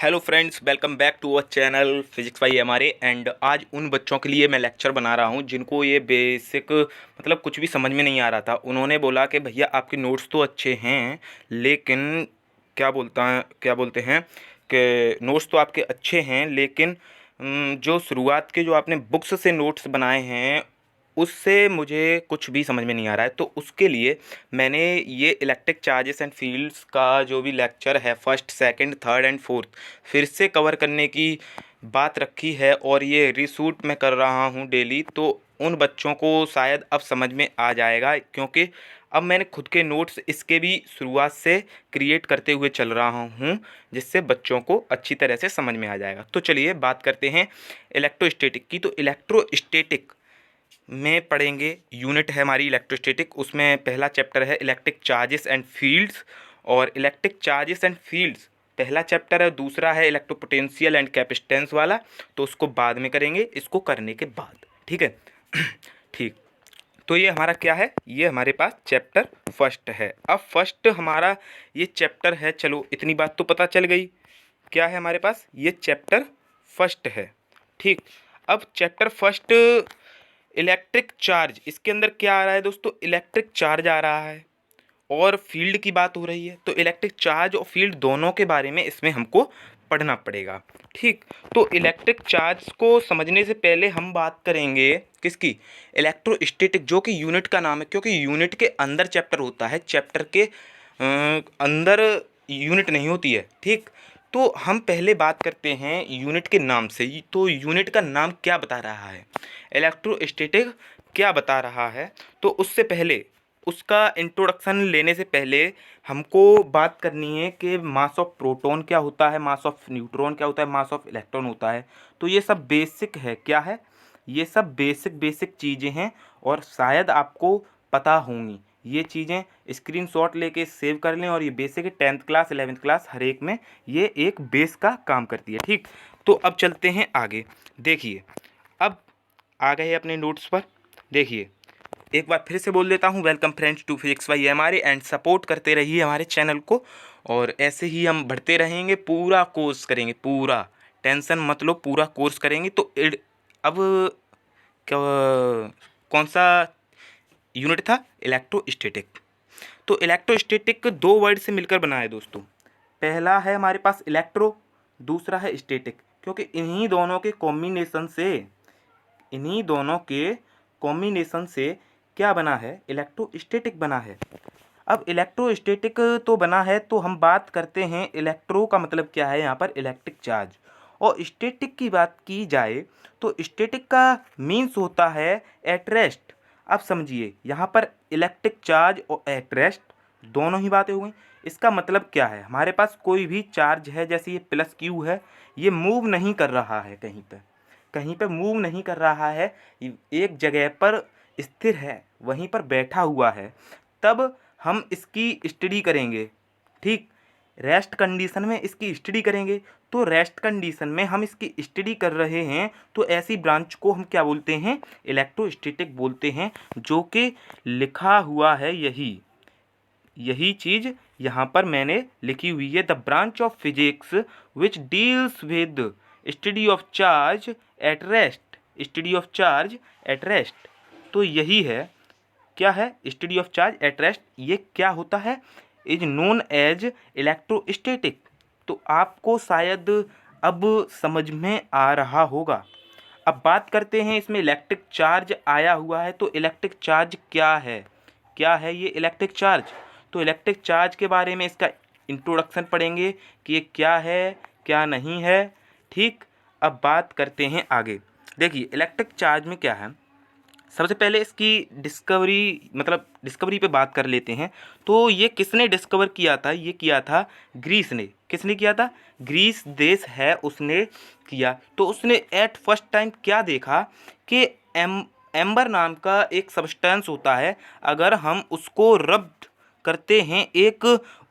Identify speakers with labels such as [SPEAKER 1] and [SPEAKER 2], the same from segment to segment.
[SPEAKER 1] Hello friends, welcome back to our channel physics by हमारे। And आज उन बच्चों के लिए मैं लेक्चर बना रहा हूं जिनको ये बेसिक मतलब कुछ भी समझ में नहीं आ रहा था। उन्होंने बोला कि भैया आपके नोट्स तो अच्छे हैं, लेकिन क्या बोलते हैं कि नोट्स तो आपके अच्छे हैं, लेकिन जो शुरुआत के जो आपने बुक्स से नोट्स बनाए हैं उससे मुझे कुछ भी समझ में नहीं आ रहा है। तो उसके लिए मैंने ये इलेक्ट्रिक चार्जेस एंड फील्ड्स का जो भी लेक्चर है first, second, third and fourth फिर से कवर करने की बात रखी है, और ये रीशूट मैं कर रहा हूँ डेली। तो उन बच्चों को शायद अब समझ में आ जाएगा, क्योंकि अब मैंने खुद के नोट्स इसके भी शुरुआत से क्रिएट करते हुए चल रहा हूँ, जिससे बच्चों को अच्छी तरह से समझ में आ जाएगा। तो चलिए बात करते हैं इलेक्ट्रोस्टैटिक की। तो इलेक्ट्रोस्टैटिक में पढ़ेंगे, यूनिट है हमारी इलेक्ट्रोस्टैटिक, उसमें पहला चैप्टर है इलेक्ट्रिक चार्जेस एंड फील्ड्स। और इलेक्ट्रिक चार्जेस एंड फील्ड्स पहला चैप्टर है, दूसरा है इलेक्ट्रोपोटेंशियल एंड कैपेसिटेंस वाला, तो उसको बाद में करेंगे, इसको करने के बाद, ठीक है। ठीक। तो ये हमारा क्या है, ये हमारे पास चैप्टर फर्स्ट है। अब फर्स्ट हमारा ये चैप्टर है, चलो इतनी बात तो पता चल गई। क्या है हमारे पास, ये चैप्टर फर्स्ट है, ठीक। अब चैप्टर फर्स्ट इलेक्ट्रिक चार्ज, इसके अंदर क्या आ रहा है दोस्तों, इलेक्ट्रिक चार्ज आ रहा है और फील्ड की बात हो रही है। तो इलेक्ट्रिक चार्ज और फील्ड दोनों के बारे में इसमें हमको पढ़ना पड़ेगा, ठीक। तो इलेक्ट्रिक चार्ज को समझने से पहले हम बात करेंगे किसकी, इलेक्ट्रोस्टैटिक, जो कि यूनिट का नाम है, क्योंकि यूनिट के अंदर चैप्टर होता है, चैप्टर के अंदर यूनिट नहीं होती है, ठीक। तो हम पहले बात करते हैं यूनिट के नाम से। तो यूनिट का नाम क्या बता रहा है, इलेक्ट्रोस्टैटिक क्या बता रहा है। तो उससे पहले, उसका इंट्रोडक्शन लेने से पहले हमको बात करनी है कि मास ऑफ प्रोटॉन क्या होता है, मास ऑफ न्यूट्रॉन क्या होता है, मास ऑफ इलेक्ट्रॉन होता है। तो ये सब बेसिक है, क्या है, ये सब बेसिक चीज़ें हैं, और शायद आपको पता होंगी ये चीज़ें। स्क्रीनशॉट लेके सेव कर लें, और ये बेसिक है, 10th क्लास 11th क्लास हर एक में ये एक बेस का काम करती है, ठीक। तो अब चलते हैं आगे। देखिए, अब आ गए अपने नोट्स पर। देखिए, एक बार फिर से बोल देता हूँ, welcome friends to physics by हमारे, एंड सपोर्ट करते रहिए हमारे चैनल को, और ऐसे ही हम बढ़ते रहेंगे, पूरा कोर्स करेंगे, पूरा टेंशन मत लो, पूरा कोर्स करेंगे। तो अब क्या, कौन सा यूनिट था, इलेक्ट्रोस्टैटिक। तो इलेक्ट्रोस्टैटिक दो वर्ड से मिलकर बना है दोस्तों। पहला है हमारे पास इलेक्ट्रो, दूसरा है स्टैटिक, क्योंकि इन्हीं दोनों के कॉम्बिनेशन से क्या बना है, इलेक्ट्रोस्टैटिक बना है। अब इलेक्ट्रोस्टैटिक तो बना है, तो हम बात करते हैं इलेक्ट्रो का मतलब क्या है यहाँ पर, इलेक्ट्रिक चार्ज। और स्टैटिक की बात की जाए तो स्टैटिक का मीन्स होता है एट रेस्ट। अब समझिए, यहाँ पर इलेक्ट्रिक चार्ज और एट रेस्ट दोनों ही बातें हो गई। इसका मतलब क्या है, हमारे पास कोई भी चार्ज है, जैसे ये प्लस क्यू है, ये मूव नहीं कर रहा है, कहीं पे मूव नहीं कर रहा है, एक जगह पर स्थिर है, वहीं पर बैठा हुआ है। तब हम इसकी स्टडी करेंगे, ठीक। रेस्ट कंडीशन में इसकी स्टडी करेंगे। तो रेस्ट कंडीशन में हम इसकी स्टडी कर रहे हैं, तो ऐसी ब्रांच को हम क्या बोलते हैं, इलेक्ट्रोस्टैटिक बोलते हैं, जो कि लिखा हुआ है यही चीज़ यहाँ पर मैंने लिखी हुई है, the branch of physics which deals with study of charge at rest, study of charge at rest. तो यही है, क्या है, study of charge at rest. ये क्या होता है, इज नोन एज इलेक्ट्रोस्टैटिक। तो आपको शायद अब समझ में आ रहा होगा। अब बात करते हैं, इसमें इलेक्ट्रिक चार्ज आया हुआ है, तो इलेक्ट्रिक चार्ज क्या है ये इलेक्ट्रिक चार्ज। तो इलेक्ट्रिक चार्ज के बारे में इसका इंट्रोडक्शन पढ़ेंगे कि ये क्या है क्या नहीं है, ठीक। अब बात करते हैं आगे। देखिए, इलेक्ट्रिक चार्ज में क्या है, सबसे पहले इसकी डिस्कवरी पे बात कर लेते हैं। तो ये किसने डिस्कवर किया था, ये किया था ग्रीस ने। किसने किया था, ग्रीस देश है उसने किया। तो उसने एट फर्स्ट टाइम क्या देखा कि एम्बर नाम का एक सब्सटेंस होता है, अगर हम उसको रब करते हैं एक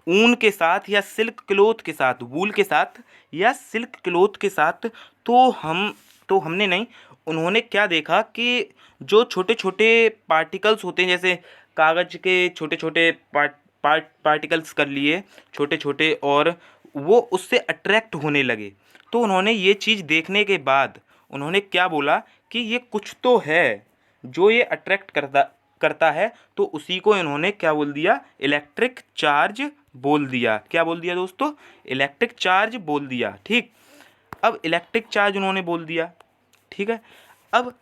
[SPEAKER 1] ऊन के साथ या सिल्क क्लोथ के साथ, वूल के साथ या सिल्क क्लोथ के साथ, हमने नहीं, उन्होंने क्या देखा कि जो छोटे छोटे पार्टिकल्स होते हैं, जैसे कागज़ के छोटे छोटे पार्टिकल्स कर लिए छोटे छोटे, और वो उससे अट्रैक्ट होने लगे। तो उन्होंने ये चीज़ देखने के बाद उन्होंने क्या बोला कि ये कुछ तो है जो ये अट्रैक्ट करता करता है, तो उसी को इन्होंने क्या बोल दिया, इलेक्ट्रिक चार्ज बोल दिया। क्या बोल दिया दोस्तों, इलेक्ट्रिक चार्ज बोल दिया। ठीक, अब इलेक्ट्रिक चार्ज उन्होंने बोल दिया। ठीक है, अब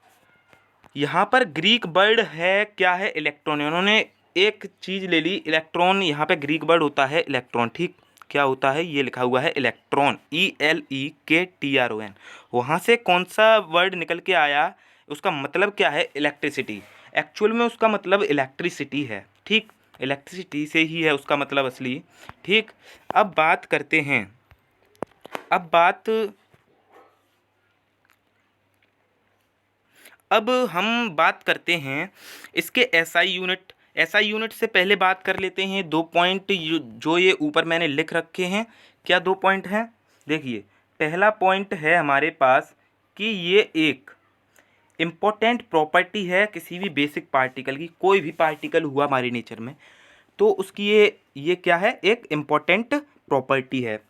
[SPEAKER 1] यहाँ पर ग्रीक वर्ड है, क्या है, इलेक्ट्रॉन। उन्होंने एक चीज़ ले ली, इलेक्ट्रॉन। यहाँ पे ग्रीक वर्ड होता है इलेक्ट्रॉन। ठीक, क्या होता है, ये लिखा हुआ है इलेक्ट्रॉन, ELEKTRON। वहाँ से कौन सा वर्ड निकल के आया, उसका मतलब क्या है, इलेक्ट्रिसिटी। एक्चुअल में उसका मतलब इलेक्ट्रिसिटी है। ठीक, इलेक्ट्रिसिटी से ही है उसका मतलब असली। ठीक, अब बात करते हैं, अब हम बात करते हैं इसके एसआई यूनिट। एसआई यूनिट से पहले बात कर लेते हैं 2 पॉइंट जो ये ऊपर मैंने लिख रखे हैं। क्या 2 पॉइंट हैं, देखिए। पहला पॉइंट है हमारे पास कि ये एक इम्पोर्टेंट प्रॉपर्टी है किसी भी बेसिक पार्टिकल की। कोई भी पार्टिकल हुआ हमारे नेचर में, तो उसकी ये क्या है, एक इम्पोर्टेंट प्रॉपर्टी है।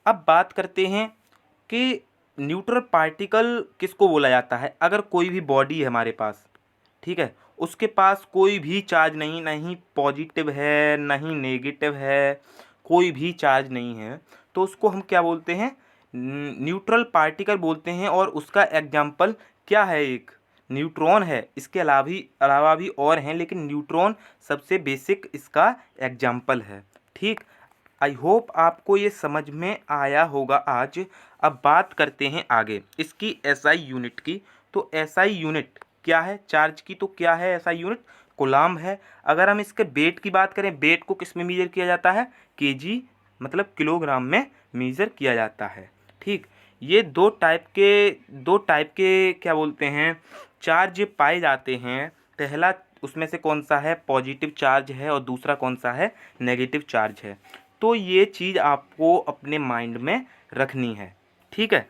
[SPEAKER 1] अब बात करते हैं कि न्यूट्रल पार्टिकल किसको बोला जाता है। अगर कोई भी बॉडी है हमारे पास, ठीक है, उसके पास कोई भी चार्ज नहीं, नहीं पॉजिटिव है नहीं नेगेटिव है, कोई भी चार्ज नहीं है, तो उसको हम क्या बोलते हैं, न्यूट्रल पार्टिकल बोलते हैं। और उसका एग्जाम्पल क्या है, एक न्यूट्रॉन है। इसके अलावा भी और हैं, लेकिन न्यूट्रॉन सबसे बेसिक इसका एग्जाम्पल है। ठीक, आई होप आपको ये समझ में आया होगा आज। अब बात करते हैं आगे इसकी एसआई यूनिट की। तो एसआई यूनिट क्या है, चार्ज की, तो क्या है एसआई यूनिट, कूलम्ब है। अगर हम इसके वेट की बात करें, वेट को किस में मेजर किया जाता है, केजी, मतलब किलोग्राम में मेजर किया जाता है। ठीक, ये दो टाइप के क्या बोलते हैं, चार्ज पाए जाते हैं। पहला उसमें से कौन सा है, पॉजिटिव चार्ज है, और दूसरा कौन सा है, नेगेटिव चार्ज है। तो ये चीज़ आपको अपने माइंड में रखनी है। ठीक है,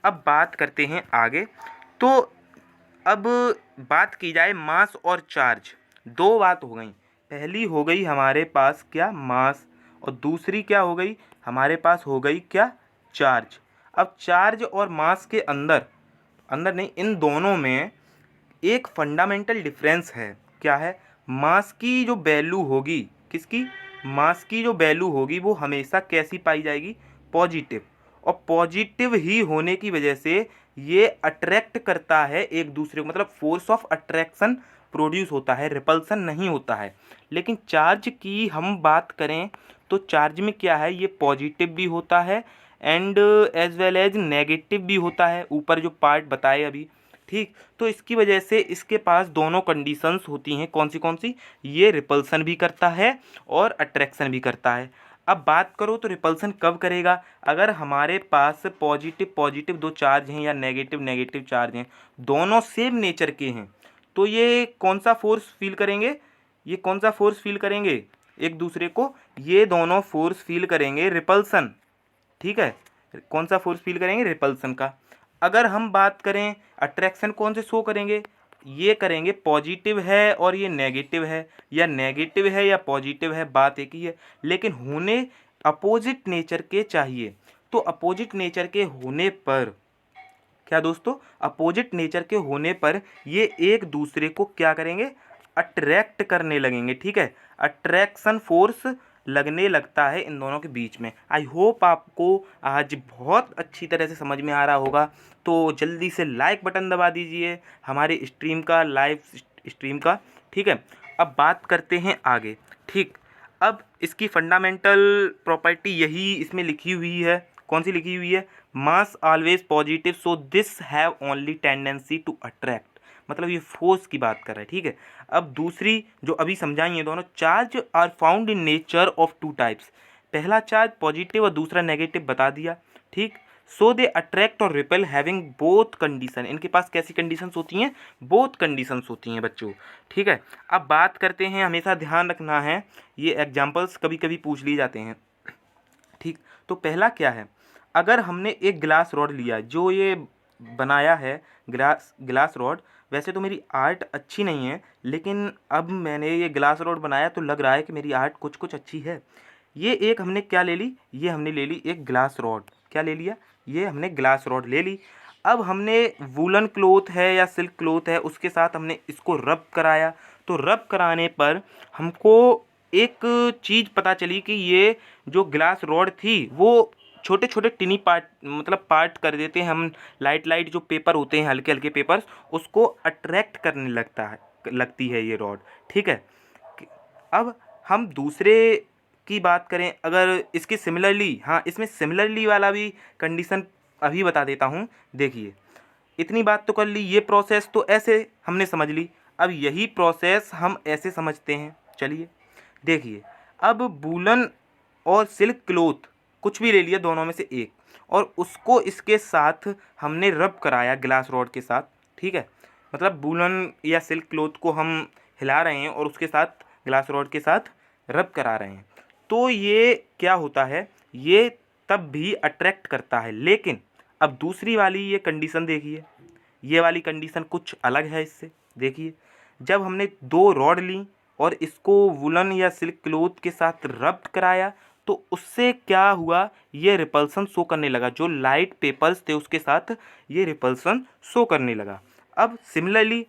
[SPEAKER 1] अब बात करते हैं आगे। तो अब बात की जाए मास और चार्ज। दो बात हो गई, पहली हो गई हमारे पास क्या, मास, और दूसरी क्या हो गई, हमारे पास हो गई क्या, चार्ज। अब चार्ज और मास के अंदर अंदर नहीं, इन दोनों में एक फंडामेंटल डिफरेंस है। क्या है, मास की जो वैल्यू होगी, किसकी, मास की जो वैल्यू होगी वो हमेशा कैसी पाई जाएगी, पॉजिटिव। और पॉजिटिव ही होने की वजह से ये अट्रैक्ट करता है एक दूसरे को, मतलब फोर्स ऑफ अट्रैक्शन प्रोड्यूस होता है, रिपल्सन नहीं होता है। लेकिन चार्ज की हम बात करें तो चार्ज में क्या है, ये पॉजिटिव भी होता है and as well as negative भी होता है, ऊपर जो पार्ट बताए अभी। ठीक, तो इसकी वजह से इसके पास दोनों कंडीशंस होती हैं। कौन सी, ये रिपल्सन भी करता है और अट्रैक्शन भी करता है। अब बात करो तो रिपल्सन कब करेगा, अगर हमारे पास पॉजिटिव दो चार्ज हैं या नेगेटिव चार्ज हैं, दोनों सेम नेचर के हैं, तो ये कौन सा फोर्स फील करेंगे, ये कौन सा फोर्स फील करेंगे एक दूसरे को, ये दोनों फोर्स फील करेंगे रिपल्सन। ठीक है, कौन सा फोर्स फील करेंगे, रिपल्सन का। अगर हम बात करें अट्रैक्शन कौन से शो करेंगे, ये करेंगे पॉजिटिव है और ये नेगेटिव है, या नेगेटिव है या पॉजिटिव है, बात एक ही है, लेकिन होने अपोजिट नेचर के चाहिए। तो अपोजिट नेचर के होने पर क्या दोस्तों, अपोजिट नेचर के होने पर ये एक दूसरे को क्या करेंगे, अट्रैक्ट करने लगेंगे। ठीक है, अट्रैक्शन फोर्स लगने लगता है इन दोनों के बीच में। आई होप आपको आज बहुत अच्छी तरह से समझ में आ रहा होगा। तो जल्दी से लाइक बटन दबा दीजिए हमारे स्ट्रीम का, लाइव स्ट्रीम का। ठीक है, अब बात करते हैं आगे। ठीक, अब इसकी फंडामेंटल प्रॉपर्टी यही इसमें लिखी हुई है। कौन सी लिखी हुई है, mass always positive so this have only tendency to attract, मतलब ये फोर्स की बात कर रहा है। ठीक है, अब दूसरी जो अभी समझाएंगे दोनों, charge are found in nature of two types. पहला चार्ज पॉजिटिव और दूसरा नेगेटिव बता दिया। ठीक, सो दे अट्रैक्ट और रिपेल हैविंग बोथ कंडीशन। इनके पास कैसी कंडीशंस होती हैं, बोथ कंडीशंस होती हैं बच्चों। ठीक है, अब बात करते हैं, हमेशा ध्यान रखना है, ये एग्जाम्पल्स कभी कभी पूछ लिए जाते हैं। ठीक, तो पहला क्या है, अगर हमने एक ग्लास रॉड लिया, जो ये बनाया है ग्लास रॉड, वैसे तो मेरी आर्ट अच्छी नहीं है, लेकिन अब मैंने ये ग्लास रॉड बनाया तो लग रहा है कि मेरी आर्ट कुछ कुछ अच्छी है। ये एक हमने क्या ले ली, ये हमने ले ली एक ग्लास रॉड। क्या ले लिया, ये हमने ग्लास रॉड ले ली। अब हमने वूलन क्लोथ है या सिल्क क्लोथ है उसके साथ हमने इसको रब कराया। तो रब कराने पर हमको एक चीज़ पता चली कि ये जो ग्लास रॉड थी वो छोटे छोटे टिनी पार्ट मतलब पार्ट कर देते हैं हम। लाइट लाइट जो पेपर होते हैं, हल्के हल्के पेपर्स, उसको अट्रैक्ट करने लगती है ये रॉड। ठीक है। अब हम दूसरे की बात करें, अगर इसकी सिमिलरली, हाँ इसमें सिमिलरली वाला भी कंडीशन अभी बता देता हूँ। देखिए, इतनी बात तो कर ली, ये प्रोसेस तो ऐसे हमने समझ ली। अब यही प्रोसेस हम ऐसे समझते हैं। चलिए देखिए, अब वूलन और सिल्क क्लोथ कुछ भी ले लिया, दोनों में से एक, और उसको इसके साथ हमने रब कराया ग्लास रॉड के साथ। ठीक है, मतलब वूलन या सिल्क क्लोथ को हम हिला रहे हैं और उसके साथ ग्लास रॉड के साथ रब करा रहे हैं। तो ये क्या होता है, ये तब भी अट्रैक्ट करता है। लेकिन अब दूसरी वाली ये कंडीशन देखिए, ये वाली कंडीशन कुछ अलग है इससे। देखिए, जब हमने दो रॉड ली और इसको वुलन या सिल्क क्लोथ के साथ रब कराया तो उससे क्या हुआ, ये रिपल्सन शो करने लगा। जो लाइट पेपर्स थे उसके साथ ये रिपल्सन शो करने लगा। अब सिमिलरली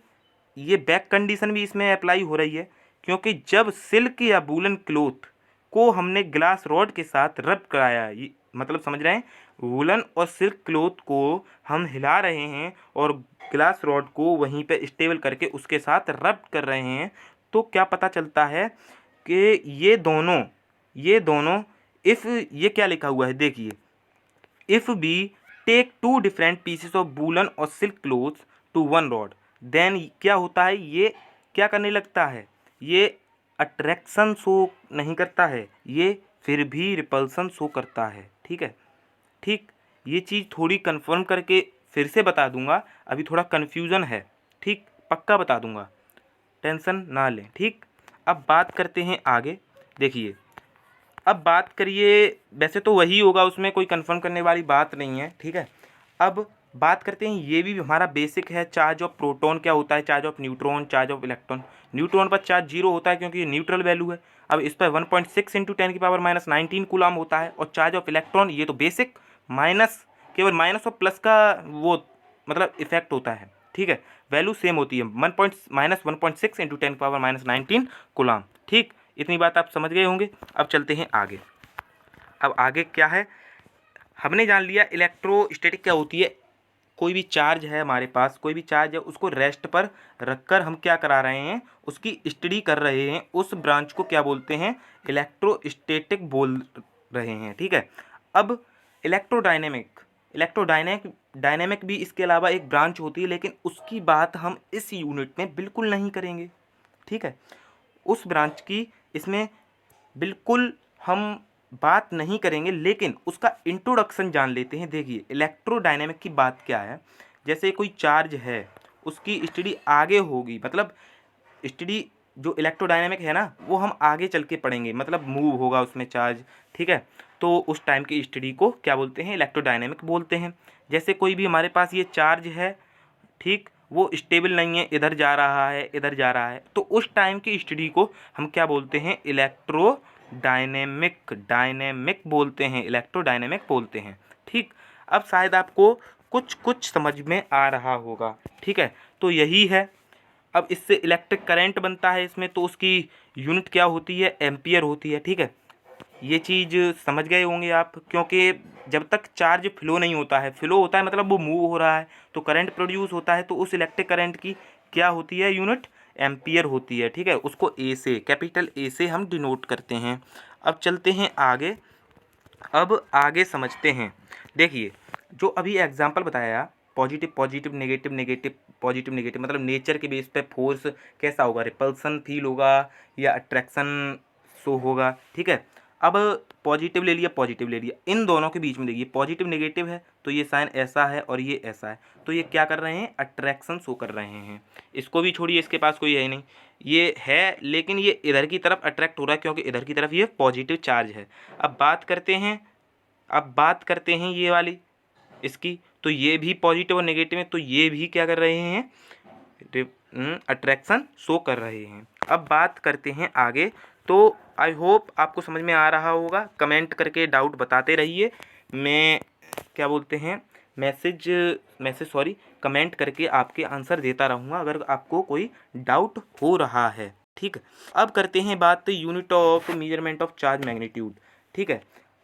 [SPEAKER 1] ये बैक कंडीशन भी इसमें अप्लाई हो रही है, क्योंकि जब सिल्क या वूलन क्लोथ को हमने ग्लास रॉड के साथ रब कराया, ये मतलब समझ रहे हैं, वूलन और सिल्क क्लोथ को हम हिला रहे हैं और ग्लास रॉड को वहीं पे स्टेबल करके उसके साथ रब कर रहे हैं, तो क्या पता चलता है कि ये दोनों इफ़, ये क्या लिखा हुआ है देखिए, if we take two different pieces of woollen और silk cloth to one rod, then क्या होता है, ये क्या करने लगता है, ये अट्रैक्शन शो नहीं करता है, ये फिर भी रिपल्सन शो करता है। ठीक है, ठीक, ये चीज़ थोड़ी कंफर्म करके फिर से बता दूंगा, अभी थोड़ा कन्फ्यूज़न है। ठीक, पक्का बता दूंगा, टेंशन ना लें। ठीक, अब बात करते हैं आगे। देखिए, अब बात करिए, वैसे तो वही होगा, उसमें कोई कंफर्म करने वाली बात नहीं है। ठीक है, अब बात करते हैं, ये भी हमारा बेसिक है, चार्ज ऑफ प्रोटॉन क्या होता है, charge of neutron, charge of electron. Neutron पर चार्ज 0 होता है क्योंकि ये न्यूट्रल वैल्यू है। अब इस पर 1.6 इंटू 10⁻⁻19 कूलाम होता है। और चार्ज ऑफ इलेक्ट्रॉन, ये तो बेसिक, माइनस, केवल माइनस और प्लस का वो मतलब इफेक्ट होता है। ठीक है, वैल्यू सेम होती है, -1.6 इंटू 10⁻⁻19 कूलाम। ठीक, इतनी बात आप समझ गए होंगे। अब चलते हैं आगे। अब आगे क्या है, हमने जान लिया इलेक्ट्रोस्टैटिक क्या होती है। कोई भी चार्ज है हमारे पास, कोई भी चार्ज है, उसको रेस्ट पर रखकर हम क्या करा रहे हैं, उसकी स्टडी कर रहे हैं। उस ब्रांच को क्या बोलते हैं, इलेक्ट्रोस्टैटिक बोल रहे हैं। ठीक है, अब डायनेमिक भी इसके अलावा एक ब्रांच होती है, लेकिन उसकी बात हम इस यूनिट में बिल्कुल नहीं करेंगे। ठीक है, उस ब्रांच की इसमें बिल्कुल हम बात नहीं करेंगे, लेकिन उसका इंट्रोडक्शन जान लेते हैं। देखिए, इलेक्ट्रोडायनेमिक की बात क्या है, जैसे कोई चार्ज है, उसकी स्टडी आगे होगी, मतलब स्टडी जो इलेक्ट्रोडायनेमिक है ना, वो हम आगे चल के पढ़ेंगे, मतलब मूव होगा उसमें चार्ज। ठीक है, तो उस टाइम की स्टडी को क्या बोलते हैं, इलेक्ट्रोडायनेमिक बोलते हैं। जैसे कोई भी हमारे पास ये चार्ज है, ठीक, वो स्टेबल नहीं है, इधर जा रहा है, इधर जा रहा है, तो उस टाइम की स्टडी को हम क्या बोलते हैं, डायनेमिक बोलते हैं, इलेक्ट्रोडायनेमिक बोलते हैं। ठीक, अब शायद आपको कुछ कुछ समझ में आ रहा होगा। ठीक है, तो यही है। अब इससे इलेक्ट्रिक करंट बनता है इसमें, तो उसकी यूनिट क्या होती है, एम्पियर होती है। ठीक है, ये चीज़ समझ गए होंगे आप, क्योंकि जब तक चार्ज फ्लो नहीं होता है, फ्लो होता है मतलब वो मूव हो रहा है, तो करंट प्रोड्यूस होता है, तो उस इलेक्ट्रिक करंट की क्या होती है यूनिट, एम्पियर होती है। ठीक है, उसको ए से, कैपिटल ए से हम डिनोट करते हैं। अब चलते हैं आगे, अब आगे समझते हैं। देखिए, जो अभी एग्जाम्पल बताया, positive positive, negative negative, positive negative, मतलब नेचर के बेस पे फोर्स कैसा होगा, रिपल्सन फील होगा या अट्रैक्शन शो होगा। ठीक है, अब पॉजिटिव ले लिया, पॉजिटिव ले लिया, इन दोनों के बीच में देखिए पॉजिटिव नेगेटिव है, तो ये साइन ऐसा है और ये ऐसा है, तो ये क्या कर रहे हैं, अट्रैक्शन शो कर रहे हैं। इसको भी छोड़िए, इसके पास कोई है ही नहीं, ये है लेकिन ये इधर की तरफ अट्रैक्ट हो रहा है क्योंकि इधर की तरफ ये पॉजिटिव चार्ज है। अब बात करते हैं ये वाली इसकी, तो ये भी पॉजिटिव और नेगेटिव है, तो ये भी क्या कर रहे हैं, अट्रैक्शन शो कर रहे हैं। अब बात करते हैं आगे, तो आई होप आपको समझ में आ रहा होगा। कमेंट करके डाउट बताते रहिए। मैं क्या बोलते हैं कमेंट करके आपके आंसर देता रहूँगा अगर आपको कोई डाउट हो रहा है। ठीक है, अब करते हैं बात unit of measurement of charge magnitude. ठीक है,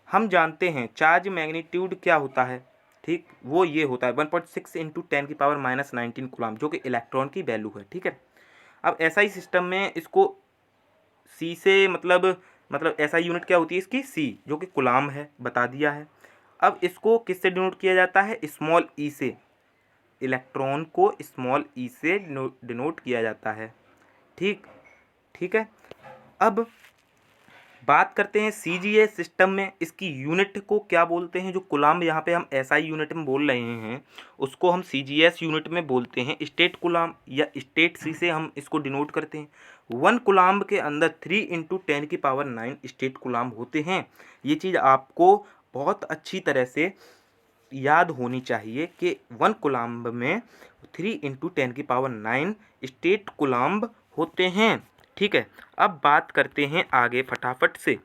[SPEAKER 1] हम जानते हैं चार्ज मैग्नीट्यूड क्या होता है। ठीक, वो ये होता है 1.6 इंटू 10⁻⁻19 कूलम, जो कि इलेक्ट्रॉन की वैल्यू है। ठीक है, अब ऐसा ही सिस्टम में इसको सी से मतलब ऐसा यूनिट क्या होती है इसकी, सी, जो कि कूलम है, बता दिया है। अब इसको किससे डिनोट किया जाता है, स्मॉल ई से। इलेक्ट्रॉन को स्मॉल ई से डिनोट किया जाता है। ठीक ठीक है, अब बात करते हैं सीजीएस सिस्टम में इसकी यूनिट को क्या बोलते हैं। जो कूलम यहाँ पे हम एसआई यूनिट में बोल रहे हैं, उसको हम सीजीएस यूनिट में बोलते हैं। स्टेट कूलम या स्टेट सी से हम इसको डिनोट करते हैं। 1 कूलम के अंदर 3 × 10⁹ स्टेट कूलम होते हैं। ये चीज़ आपको बहुत अच्छी तरह से याद होनी चाहिए कि 1 कूलम में 3 × 10⁹ स्टेट कूलम होते हैं। ठीक है, अब बात करते हैं आगे फटाफट से।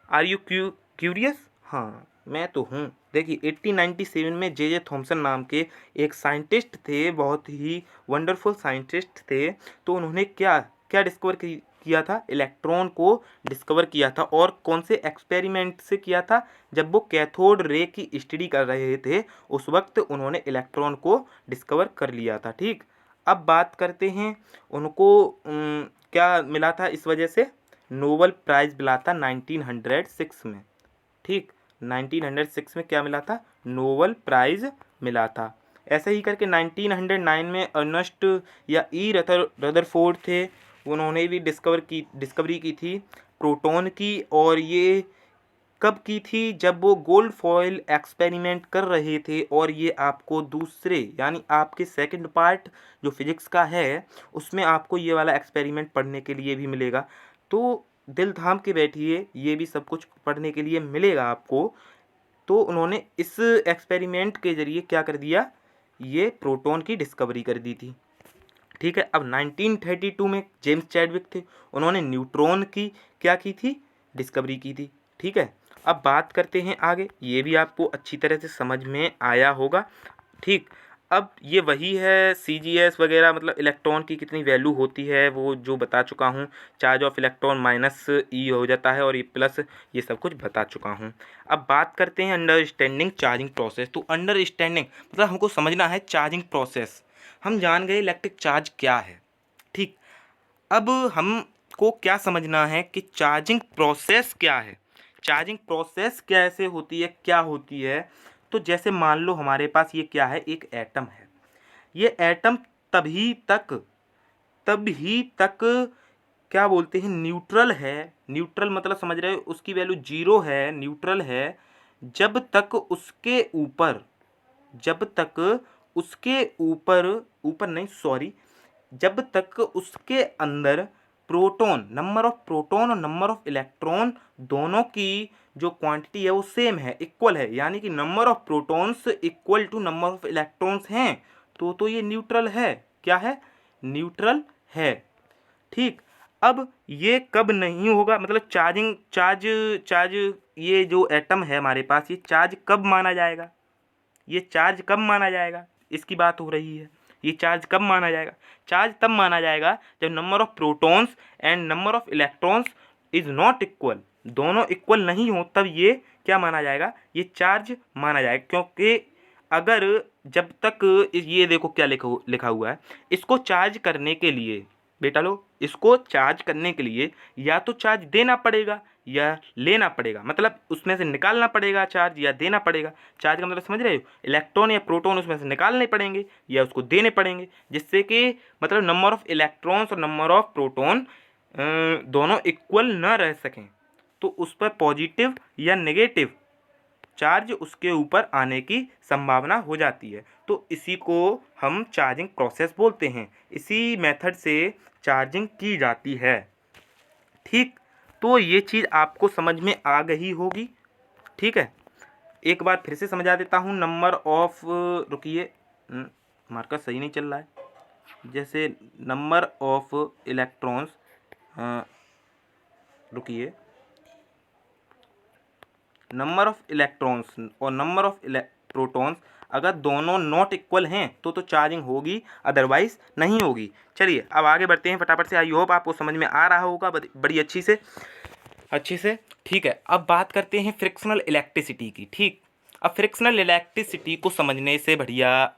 [SPEAKER 1] Are you curious? हाँ, मैं तो हूँ। देखिए 1897 में जे थॉमसन नाम के एक साइंटिस्ट थे, बहुत ही वंडरफुल साइंटिस्ट थे। तो उन्होंने क्या क्या डिस्कवर किया था, इलेक्ट्रॉन को डिस्कवर किया था। और कौन से एक्सपेरिमेंट से किया था, जब वो कैथोड रे की स्टडी कर रहे थे उस वक्त उन्होंने इलेक्ट्रॉन को डिस्कवर कर लिया था। ठीक, अब बात करते हैं उनको क्या मिला था, इस वजह से नोबेल प्राइज़ मिला था 1906 में। ठीक, 1906 में क्या मिला था, नोबेल प्राइज़ मिला था। ऐसे ही करके 1909 में अर्नस्ट या ई रदरफोर्ड थे, उन्होंने भी डिस्कवरी की थी प्रोटॉन की। और ये कब की थी, जब वो गोल्ड फॉइल एक्सपेरिमेंट कर रहे थे। और ये आपको दूसरे यानी आपके सेकंड पार्ट जो फिजिक्स का है उसमें आपको ये वाला एक्सपेरिमेंट पढ़ने के लिए भी मिलेगा। तो दिल थाम के बैठिए, ये भी सब कुछ पढ़ने के लिए मिलेगा आपको। तो उन्होंने इस एक्सपेरिमेंट के ज़रिए क्या कर दिया, ये प्रोटॉन की डिस्कवरी कर दी थी। ठीक है, अब 1932 में जेम्स चैडविक थे, उन्होंने न्यूट्रॉन की क्या की थी, डिस्कवरी की थी। ठीक है, अब बात करते हैं आगे, ये भी आपको अच्छी तरह से समझ में आया होगा। ठीक, अब ये वही है सीजीएस वगैरह, मतलब इलेक्ट्रॉन की कितनी वैल्यू होती है वो जो बता चुका हूँ। चार्ज ऑफ इलेक्ट्रॉन माइनस ई हो जाता है और ये प्लस, ये सब कुछ बता चुका हूँ। अब बात करते हैं अंडरस्टैंडिंग चार्जिंग प्रोसेस। तो अंडरस्टैंडिंग मतलब हमको समझना है चार्जिंग प्रोसेस। हम जान गए इलेक्ट्रिक चार्ज क्या है। ठीक, अब हमको क्या समझना है कि चार्जिंग प्रोसेस क्या है। चार्जिंग प्रोसेस कैसे होती है, क्या होती है। तो जैसे मान लो हमारे पास ये क्या है, एक एटम है। ये एटम तभी तक क्या बोलते हैं, न्यूट्रल है। न्यूट्रल मतलब समझ रहे हो, उसकी वैल्यू 0 है, न्यूट्रल है। जब तक उसके ऊपर जब तक उसके ऊपर ऊपर नहीं सॉरी जब तक उसके अंदर प्रोटॉन, नंबर ऑफ प्रोटॉन और नंबर ऑफ इलेक्ट्रॉन दोनों की जो क्वांटिटी है वो सेम है, इक्वल है, यानी कि number of protons equal to number of electrons हैं, तो ये न्यूट्रल है। क्या है, न्यूट्रल है। ठीक, अब ये कब नहीं होगा, मतलब चार्ज ये जो एटम है हमारे पास, ये चार्ज कब माना जाएगा, ये चार्ज कब माना जाएगा, इसकी बात हो रही है। ये चार्ज कब माना जाएगा, चार्ज तब माना जाएगा जब number of protons and number of electrons is not equal, दोनों इक्वल नहीं हो, तब ये क्या माना जाएगा, ये चार्ज माना जाएगा। क्योंकि अगर जब तक ये देखो क्या लिखा हुआ है, इसको चार्ज करने के लिए बेटा लो, इसको चार्ज करने के लिए या तो चार्ज देना पड़ेगा या लेना पड़ेगा, मतलब उसमें से निकालना पड़ेगा चार्ज या देना पड़ेगा। चार्ज का मतलब समझ रहे हो, इलेक्ट्रॉन या प्रोटॉन उसमें से निकालने पड़ेंगे या उसको देने पड़ेंगे, जिससे कि मतलब नंबर ऑफ इलेक्ट्रॉन्स और नंबर ऑफ प्रोटॉन दोनों इक्वल न रह सकें, तो उस पर पॉजिटिव या नेगेटिव चार्ज उसके ऊपर आने की संभावना हो जाती है। तो इसी को हम चार्जिंग प्रोसेस बोलते हैं। इसी मेथड से चार्जिंग की जाती है। ठीक, तो ये चीज़ आपको समझ में आ गई होगी। ठीक है, एक बार फिर से समझा देता हूँ। नंबर ऑफ, रुकिए मार्कर सही नहीं चल रहा है। जैसे नंबर ऑफ इलेक्ट्रॉन्स रुकिए, नंबर ऑफ इलेक्ट्रॉन्स और नंबर ऑफ प्रोटॉन्स अगर दोनों नॉट इक्वल हैं तो चार्जिंग होगी, अदरवाइज नहीं होगी। चलिए अब आगे बढ़ते हैं फटाफट से। आई होप आपको समझ में आ रहा होगा बड़ी अच्छी से। ठीक है, अब बात करते हैं फ्रिक्शनल इलेक्ट्रिसिटी की। ठीक, अब फ्रिक्शनल इलेक्ट्रिसिटी को समझने से बढ़िया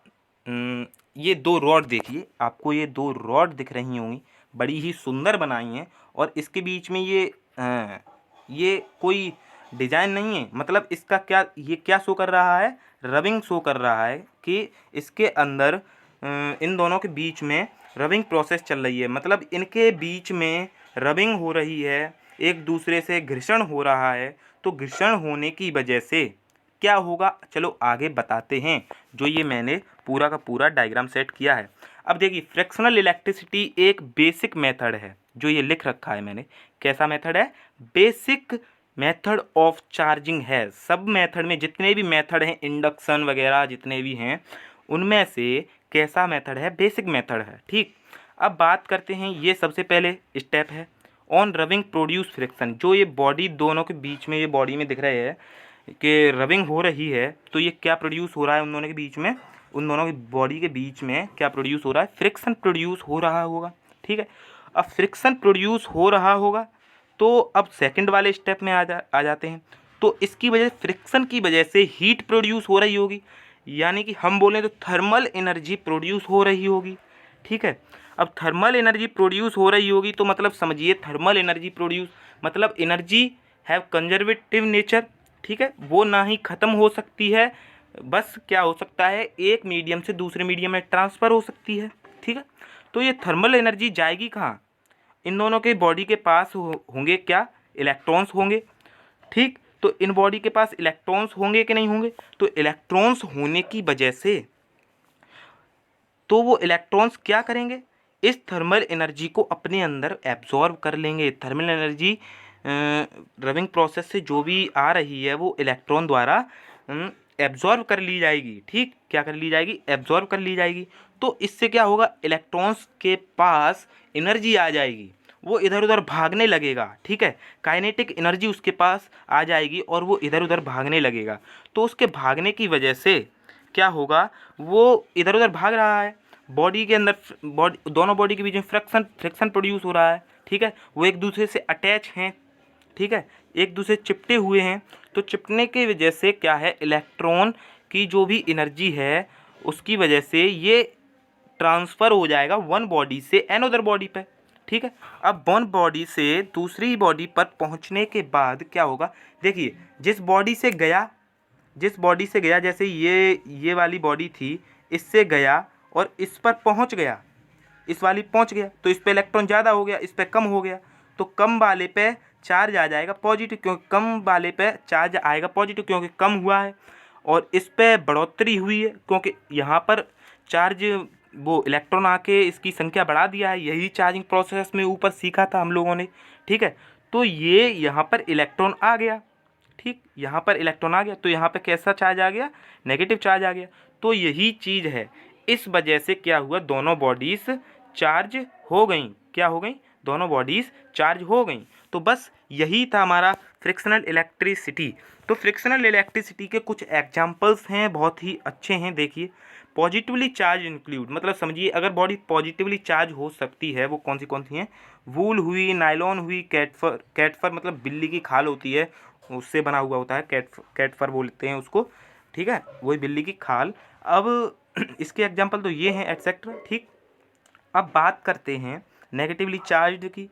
[SPEAKER 1] ये दो रॉड देखिए, आपको ये दो रॉड दिख रही होंगी, बड़ी ही सुंदर बनाई हैं और इसके बीच में ये कोई डिजाइन नहीं है, मतलब इसका क्या शो कर रहा है, रबिंग शो कर रहा है कि इसके अंदर इन दोनों के बीच में रबिंग प्रोसेस चल रही है, मतलब इनके बीच में रबिंग हो रही है, एक दूसरे से घर्षण हो रहा है। तो घर्षण होने की वजह से क्या होगा, चलो आगे बताते हैं। जो ये मैंने पूरा का पूरा डायग्राम सेट किया है। अब देखिए, फ्रिक्शनल इलेक्ट्रिसिटी एक बेसिक मेथड है, जो ये लिख रखा है मैंने। कैसा मेथड है? बेसिक मेथड ऑफ चार्जिंग है। सब मेथड में जितने भी मेथड हैं, इंडक्शन वगैरह जितने भी हैं, उनमें से कैसा मेथड है? बेसिक मेथड है। ठीक, अब बात करते हैं, ये सबसे पहले स्टेप है ऑन रबिंग प्रोड्यूस फ्रिक्शन। जो ये बॉडी दोनों के बीच में, ये बॉडी में दिख रहे हैं कि रबिंग हो रही है, तो ये क्या प्रोड्यूस हो रहा है उन दोनों के बीच में, उन दोनों की बॉडी के बीच में क्या प्रोड्यूस हो रहा है? फ्रिक्शन प्रोड्यूस हो रहा होगा। ठीक है, अब फ्रिक्शन प्रोड्यूस हो रहा होगा तो अब सेकंड वाले स्टेप में आ जाते हैं। तो इसकी वजह, फ्रिक्शन की वजह से हीट प्रोड्यूस हो रही होगी, यानी कि हम बोलें तो थर्मल एनर्जी प्रोड्यूस हो रही होगी। ठीक है, अब थर्मल एनर्जी प्रोड्यूस हो रही होगी तो मतलब समझिए, थर्मल एनर्जी प्रोड्यूस मतलब एनर्जी हैव कंजर्वेटिव नेचर। ठीक है, वो ना ही ख़त्म हो सकती है, बस क्या हो सकता है, एक मीडियम से दूसरे मीडियम में ट्रांसफ़र हो सकती है। ठीक है, तो ये थर्मल एनर्जी जाएगी कहाँ? इन दोनों के बॉडी के पास होंगे क्या? इलेक्ट्रॉन्स होंगे। ठीक, तो इन बॉडी के पास इलेक्ट्रॉन्स होंगे कि नहीं होंगे? तो इलेक्ट्रॉन्स होने की वजह से तो वो इलेक्ट्रॉन्स क्या करेंगे? इस थर्मल एनर्जी को अपने अंदर एब्जॉर्ब कर लेंगे। थर्मल एनर्जी रबिंग प्रोसेस से जो भी आ रही है वो इलेक्ट्रॉन द्वारा एब्जॉर्ब कर ली जाएगी। ठीक, क्या कर ली जाएगी? एब्जॉर्ब कर ली जाएगी। तो इससे क्या होगा? इलेक्ट्रॉन्स के पास एनर्जी आ जाएगी, वो इधर उधर भागने लगेगा। ठीक है, काइनेटिक एनर्जी उसके पास आ जाएगी और वो इधर उधर भागने लगेगा। तो उसके भागने की वजह से क्या होगा? वो इधर उधर भाग रहा है, बॉडी के अंदर दोनों बॉडी के बीच में फ्रिक्शन प्रोड्यूस हो रहा है। ठीक है, वो एक दूसरे से अटैच हैं। ठीक है, एक दूसरे चिपटे हुए हैं। तो चिपटने की वजह से क्या है, इलेक्ट्रॉन की जो भी एनर्जी है उसकी वजह से ये ट्रांसफ़र हो जाएगा वन बॉडी से अनदर बॉडी पे। ठीक है, अब वन बॉडी से दूसरी बॉडी पर पहुंचने के बाद क्या होगा? देखिए, जिस बॉडी से गया, जैसे ये वाली बॉडी थी, इससे गया और इस पर पहुंच गया, इस वाली पहुंच गया, तो इस पे इलेक्ट्रॉन ज़्यादा हो गया, इस पे कम हो गया। तो कम वाले पे चार्ज आ जाएगा पॉजिटिव, क्योंकि कम वाले पे चार्ज आएगा पॉजिटिव, क्योंकि कम हुआ है। और इस पे बढ़ोतरी हुई है, क्योंकि यहाँ पर चार्ज, वो इलेक्ट्रॉन आके इसकी संख्या बढ़ा दिया है। यही चार्जिंग प्रोसेस में ऊपर सीखा था हम लोगों ने। ठीक है, तो ये यहाँ पर इलेक्ट्रॉन आ गया। ठीक, यहाँ पर इलेक्ट्रॉन आ गया, तो यहाँ पे कैसा चार्ज आ गया? नेगेटिव चार्ज आ गया। तो यही चीज़ है, इस वजह से क्या हुआ? दोनों बॉडीज़ चार्ज हो गई। क्या हो गई? दोनों बॉडीज़ चार्ज हो गई। तो बस यही था हमारा फ्रिक्शनल इलेक्ट्रिसिटी। तो फ्रिक्शनल इलेक्ट्रिसिटी के कुछ एग्जांपल्स हैं, बहुत ही अच्छे हैं। देखिए, पॉजिटिवली चार्ज इंक्लूड, मतलब समझिए, अगर बॉडी पॉजिटिवली चार्ज हो सकती है, वो कौन सी हैं? वूल हुई, नायलॉन हुई, कैटफर मतलब बिल्ली की खाल होती है, उससे बना हुआ होता है, कैटफर बोलते हैं उसको। ठीक है, वही बिल्ली की खाल। अब इसके एग्जांपल तो ये हैं एटसेट्रा। ठीक, अब बात करते हैं नेगेटिवली चार्ज की।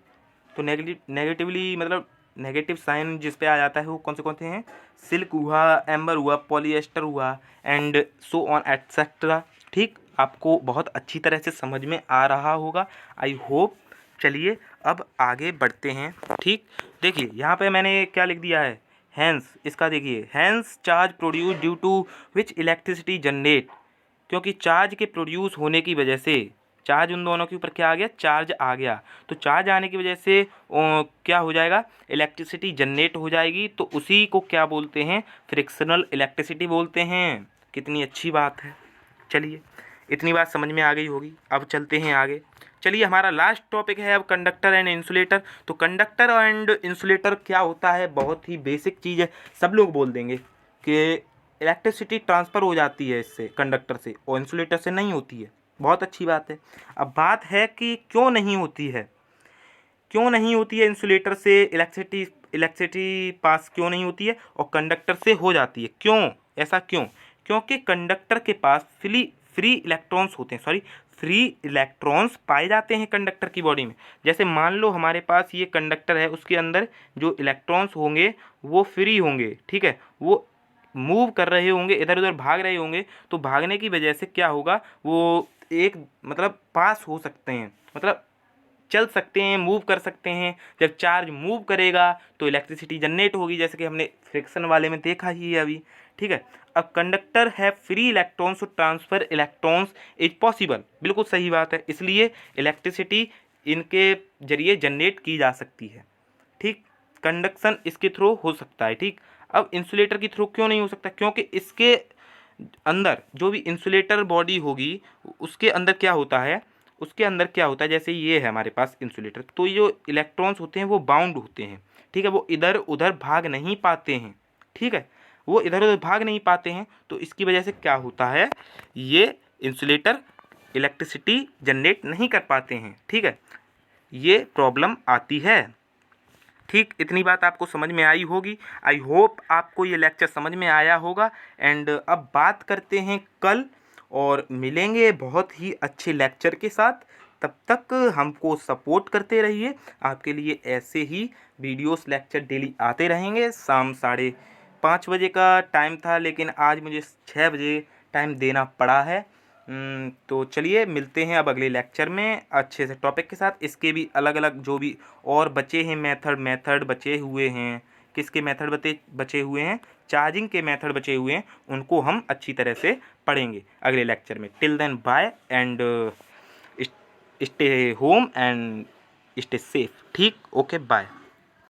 [SPEAKER 1] तो नेगेटिवली मतलब नेगेटिव साइन जिस पे आ जाता है वो कौन से हैं? सिल्क हुआ, एम्बर हुआ, पॉलिएस्टर हुआ, एंड सो ऑन एटसेट्रा। ठीक, आपको बहुत अच्छी तरह से समझ में आ रहा होगा, आई होप। चलिए अब आगे बढ़ते हैं। ठीक, देखिए यहाँ पे मैंने क्या लिख दिया है, हैंस। इसका देखिए, hence charge produce due to which electricity generate, क्योंकि चार्ज के प्रोड्यूस होने की वजह से, चार्ज उन दोनों के ऊपर क्या आ गया? चार्ज आ गया। तो चार्ज आने की वजह से क्या हो जाएगा? इलेक्ट्रिसिटी जनरेट हो जाएगी। तो उसी को क्या बोलते हैं? फ्रिक्शनल इलेक्ट्रिसिटी बोलते हैं। कितनी अच्छी बात है। चलिए इतनी बात समझ में आ गई होगी। अब चलते हैं आगे। चलिए, हमारा लास्ट टॉपिक है अब कंडक्टर एंड इंसुलेटर। तो कंडक्टर एंड इंसुलेटर क्या होता है, बहुत ही बेसिक चीज़ है। सब लोग बोल देंगे कि इलेक्ट्रिसिटी ट्रांसफ़र हो जाती है इससे, कंडक्टर से, और इंसुलेटर से नहीं होती है। बहुत अच्छी बात है। अब बात है कि क्यों नहीं होती है, क्यों नहीं होती है इंसुलेटर से इलेक्ट्रिसिटी पास क्यों नहीं होती है और कंडक्टर से हो जाती है, क्यों, ऐसा क्यों? क्योंकि कंडक्टर के पास फ्री इलेक्ट्रॉन्स होते हैं, फ्री इलेक्ट्रॉन्स पाए जाते हैं कंडक्टर की बॉडी में। जैसे मान लो हमारे पास ये कंडक्टर है, उसके अंदर जो इलेक्ट्रॉन्स होंगे वो फ्री होंगे, ठीक है, वो मूव कर रहे होंगे, इधर उधर भाग रहे होंगे। तो भागने की वजह से क्या होगा, वो एक मतलब पास हो सकते हैं, मतलब चल सकते हैं, मूव कर सकते हैं। जब चार्ज मूव करेगा तो इलेक्ट्रिसिटी जनरेट होगी, जैसे कि हमने फ्रिक्शन वाले में देखा ही है अभी, ठीक है। अब कंडक्टर है free electrons to transfer electrons is possible, बिल्कुल सही बात है, इसलिए इलेक्ट्रिसिटी इनके जरिए जनरेट की जा सकती है, ठीक। कंडक्शन इसके थ्रू हो सकता है, ठीक। अब इंसुलेटर के थ्रू क्यों नहीं हो सकता? क्योंकि इसके अंदर जो भी इंसुलेटर बॉडी होगी उसके अंदर क्या होता है, उसके अंदर क्या होता है, जैसे ये है हमारे पास इंसुलेटर, तो ये जो इलेक्ट्रॉन्स होते हैं वो बाउंड होते हैं, ठीक है, वो इधर उधर भाग नहीं पाते हैं, ठीक है, वो इधर उधर भाग नहीं पाते हैं। तो इसकी वजह से क्या होता है, ये इंसुलेटर इलेक्ट्रिसिटी जनरेट नहीं कर पाते हैं, ठीक है, ये प्रॉब्लम आती है, ठीक। इतनी बात आपको समझ में आई होगी। आई होप आपको ये लेक्चर समझ में आया होगा। एंड अब बात करते हैं कल, और मिलेंगे बहुत ही अच्छे लेक्चर के साथ। तब तक हमको सपोर्ट करते रहिए, आपके लिए ऐसे ही वीडियोस लेक्चर डेली आते रहेंगे। शाम 5:30 बजे का टाइम था, लेकिन आज मुझे 6 बजे टाइम देना पड़ा है। तो चलिए मिलते हैं अब अगले लेक्चर में अच्छे से टॉपिक के साथ। इसके भी अलग अलग जो भी और बचे हैं मेथड बचे हुए हैं, किसके मेथड बचे हुए हैं, चार्जिंग के मेथड बचे हुए हैं, उनको हम अच्छी तरह से पढ़ेंगे अगले लेक्चर में। Till then bye and stay home and stay safe, ठीक, ओके, बाय।